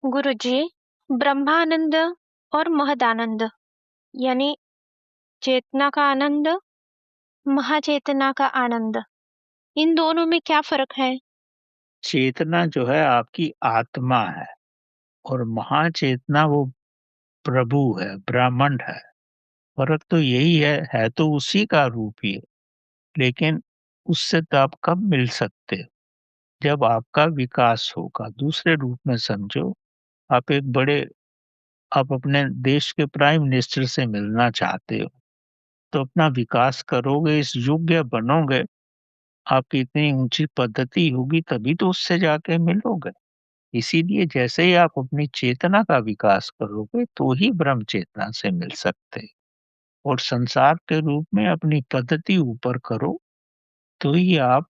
गुरुजी, ब्रह्मानंद और महदानंद यानी चेतना का आनंद, महाचेतना का आनंद, इन दोनों में क्या फर्क है? चेतना जो है आपकी आत्मा है और महाचेतना वो प्रभु है, ब्रह्मांड है। फर्क तो यही है तो उसी का रूप ही है। लेकिन उससे तो आप कब मिल सकते हो? जब आपका विकास होगा। दूसरे रूप में समझो, आप एक बड़े आप अपने देश के प्राइम मिनिस्टर से मिलना चाहते हो, तो अपना विकास करोगे, इस योग्य बनोगे, आपकी इतनी ऊंची पद्धति होगी तभी तो उससे जाके मिलोगे। इसीलिए जैसे ही आप अपनी चेतना का विकास करोगे तो ही ब्रह्म चेतना से मिल सकते हैं। और संसार के रूप में अपनी पद्धति ऊपर करो तो ही आप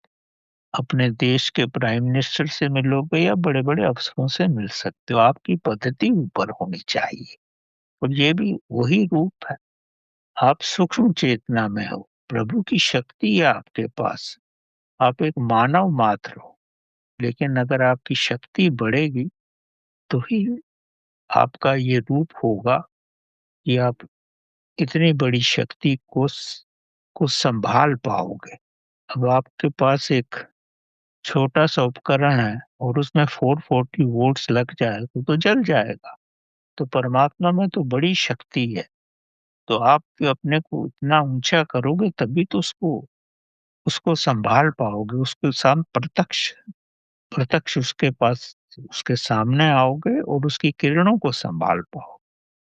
अपने देश के प्राइम मिनिस्टर से मिलोगे या बड़े-बड़े अफसरों से मिल सकते हो। आपकी पद्धति ऊपर होनी चाहिए और ये भी वही रूप है। आप सूक्ष्म चेतना में हो, प्रभु की शक्ति है आपके पास। आप एक मानव मात्र हो, लेकिन अगर आपकी शक्ति बढ़ेगी तो ही आपका ये रूप होगा कि आप इतनी बड़ी शक्ति को संभाल पाओगे। अब आपके पास एक छोटा-सा उपकरण है और उसमें 440 वोल्ट्स लग जाए तो जल जाएगा। तो परमात्मा में तो बड़ी शक्ति है। तो आप अपने को इतना ऊँचा करोगे तभी तो उसको उसको संभाल पाओगे, उसके प्रत्यक्ष प्रत्यक्ष उसके पास उसके सामने आओगे और उसकी किरणों को संभाल पाओ।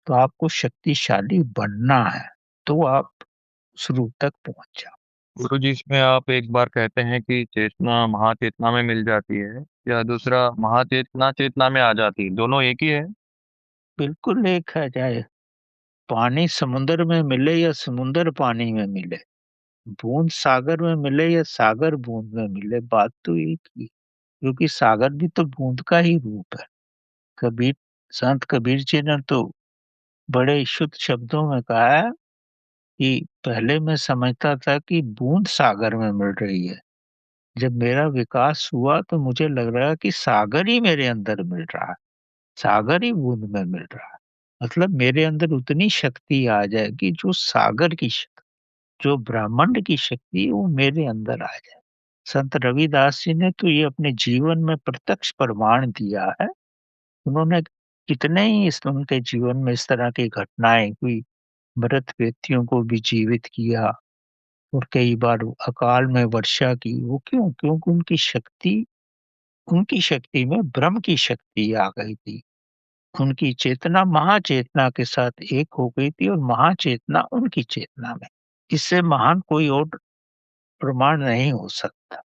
तो आपको शक्तिशाली बनना है, तो आप उस रूप तक पहुँच जाओ। गुरुजी, इसमें आप एक बार कहते हैं कि चेतना महाचेतना में मिल जाती है, या दूसरा महाचेतना चेतना में आ जाती है, दोनों एक ही है? बिल्कुल एक है, चाहे पानी समुद्र में मिले या समुद्र पानी में मिले, बूँद सागर में मिले या सागर बूँद में मिले, बात तो एक ही। क्योंकि सागर भी तो बूँद का ही रूप है। कबीर संत कबीर जी ने तो बड़े शुद्ध शब्दों में कहा है कि पहले मैं समझता था कि बूँद सागर में मिल रही है। जब मेरा विकास हुआ तो मुझे लग रहा है कि सागर ही मेरे अंदर मिल रहा है, सागर ही बूँद में मिल रहा है। मतलब मेरे अंदर उतनी शक्ति आ जाएगी जो सागर की शक्ति, जो ब्रह्मांड की शक्ति है वो मेरे अंदर आ जाए। संत रविदास जी ने तो ये अपने जीवन में प्रत्यक्ष प्रमाण दिया है। उन्होंने कितने ही इस उनके जीवन में इस तरह की घटनाएँ हुई, मृत व्यक्तियों को भी जीवित किया और कई बार अकाल में वर्षा की। वो क्यों? क्योंकि उनकी शक्ति में ब्रह्म की शक्ति आ गई थी। उनकी चेतना महाचेतना के साथ एक हो गई थी और महाचेतना उनकी चेतना में। इससे महान कोई और प्रमाण नहीं हो सकता।